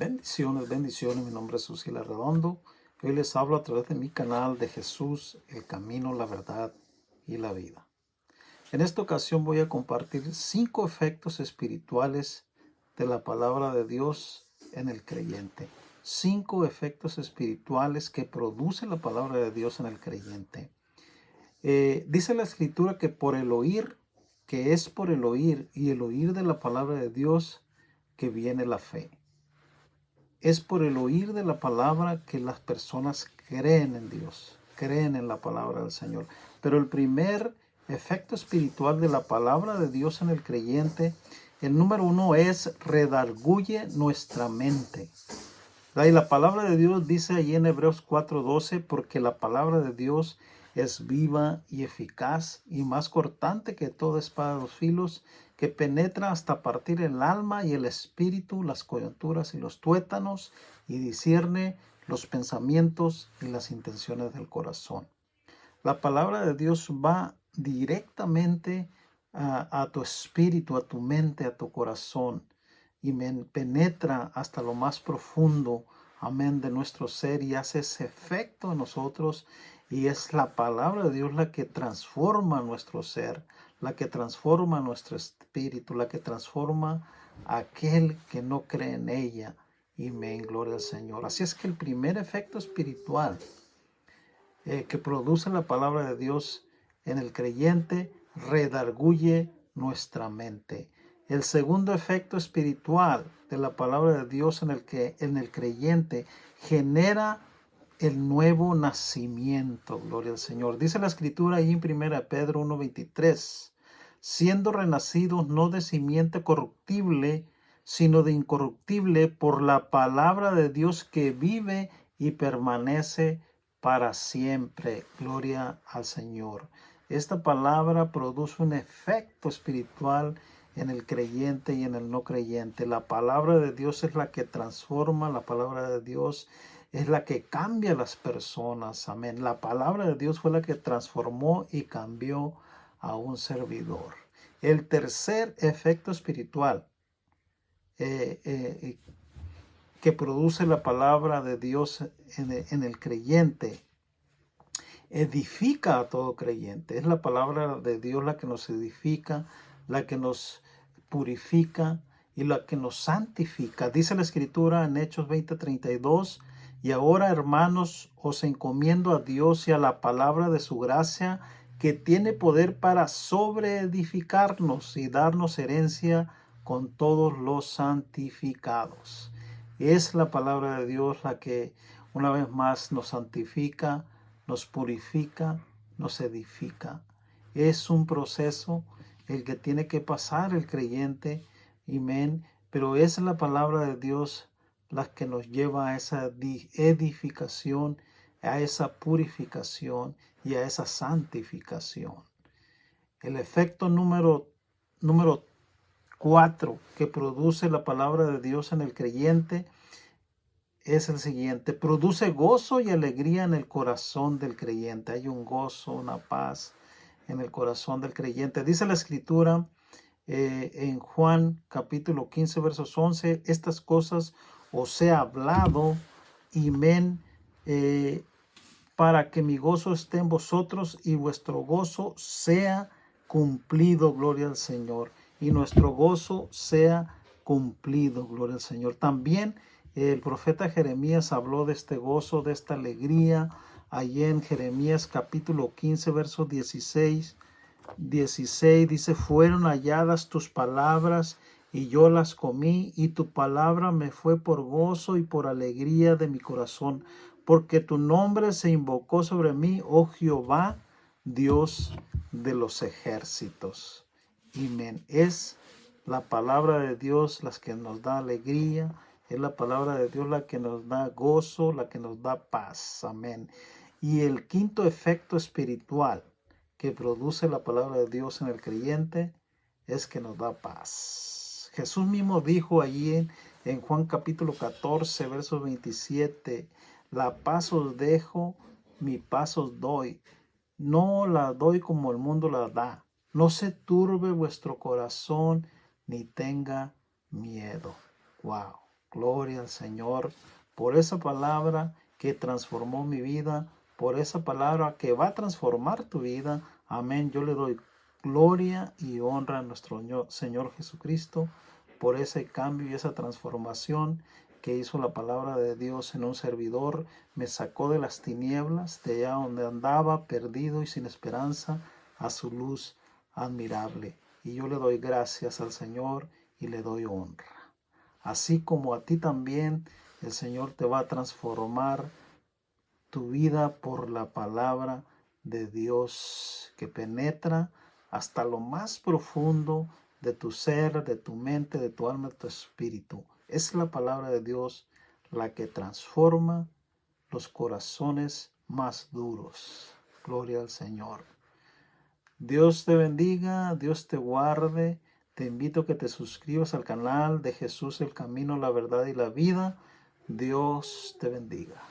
Bendiciones, bendiciones. Mi nombre es Susila Redondo. Hoy les hablo a través de mi canal de Jesús, el camino, la verdad y la vida. En esta ocasión voy a compartir 5 efectos espirituales de la palabra de Dios en el creyente. 5 efectos espirituales que produce la palabra de Dios en el creyente. Dice la Escritura que por el oír, que es por el oír y el oír de la palabra de Dios que viene la fe. Es por el oír de la palabra que las personas creen en Dios, creen en la palabra del Señor. Pero el primer efecto espiritual de la palabra de Dios en el creyente, el número 1 es redarguye nuestra mente. Y la palabra de Dios dice allí en Hebreos 4:12, porque la palabra de Dios es viva y eficaz y más cortante que toda espada de dos filos, que penetra hasta partir el alma y el espíritu, las coyunturas y los tuétanos, y discierne los pensamientos y las intenciones del corazón. La palabra de Dios va directamente a tu espíritu, a tu mente, a tu corazón, y penetra hasta lo más profundo, amén, de nuestro ser, y hace ese efecto en nosotros. Y es la palabra de Dios la que transforma nuestro ser, la que transforma nuestro espíritu, la que transforma a aquel que no cree en ella. Y me gloria al Señor. Así es que el primer efecto espiritual que produce la palabra de Dios en el creyente redarguye nuestra mente. El segundo efecto espiritual de la palabra de Dios en el creyente genera el nuevo nacimiento. Gloria al Señor. Dice la Escritura ahí en 1 Pedro 1:23, siendo renacidos no de simiente corruptible, sino de incorruptible por la palabra de Dios que vive y permanece para siempre. Gloria al Señor. Esta palabra produce un efecto espiritual en el creyente y en el no creyente. La palabra de Dios es la que transforma, la palabra de Dios es la que cambia a las personas. Amén. La palabra de Dios fue la que transformó y cambió a un servidor. El tercer efecto espiritual que produce la palabra de Dios en el creyente edifica a todo creyente. Es la palabra de Dios la que nos edifica, la que nos purifica y la que nos santifica. Dice la Escritura en Hechos 20:32, y ahora, hermanos, os encomiendo a Dios y a la palabra de su gracia, que tiene poder para sobreedificarnos y darnos herencia con todos los santificados. Es la palabra de Dios la que una vez más nos santifica, nos purifica, nos edifica. Es un proceso el que tiene que pasar el creyente, amén, pero es la palabra de Dios la que nos lleva a esa edificación, a esa purificación y a esa santificación. El efecto número 4 que produce la palabra de Dios en el creyente es el siguiente: produce gozo y alegría en el corazón del creyente. Hay un gozo, una paz en el corazón del creyente. Dice la Escritura en Juan capítulo 15 versos 11, estas cosas os he hablado, amén, para que mi gozo esté en vosotros y vuestro gozo sea cumplido. Gloria al Señor. Y nuestro gozo sea cumplido. Gloria al Señor. También el profeta Jeremías habló de este gozo, de esta alegría, allí en Jeremías capítulo 15, verso 16 dice: fueron halladas tus palabras y yo las comí, y tu palabra me fue por gozo y por alegría de mi corazón, porque tu nombre se invocó sobre mí, oh Jehová, Dios de los ejércitos. Amén. Es la palabra de Dios la que nos da alegría, es la palabra de Dios la que nos da gozo, la que nos da paz. Amén. Y el quinto efecto espiritual que produce la palabra de Dios en el creyente es que nos da paz. Jesús mismo dijo allí en Juan capítulo 14, verso 27, la paz os dejo, mi paz os doy. No la doy como el mundo la da. No se turbe vuestro corazón ni tenga miedo. Wow. Gloria al Señor por esa palabra que transformó mi vida, por esa palabra que va a transformar tu vida. Amén. Yo le doy gloria y honra a nuestro Señor Jesucristo por ese cambio y esa transformación que hizo la palabra de Dios en un servidor. Me sacó de las tinieblas, de allá donde andaba perdido y sin esperanza, a su luz admirable. Y yo le doy gracias al Señor y le doy honra. Así como a ti también el Señor te va a transformar tu vida por la palabra de Dios que penetra hasta lo más profundo de tu ser, de tu mente, de tu alma, de tu espíritu. Es la palabra de Dios la que transforma los corazones más duros. Gloria al Señor. Dios te bendiga, Dios te guarde. Te invito a que te suscribas al canal de Jesús, el camino, la verdad y la vida. Dios te bendiga.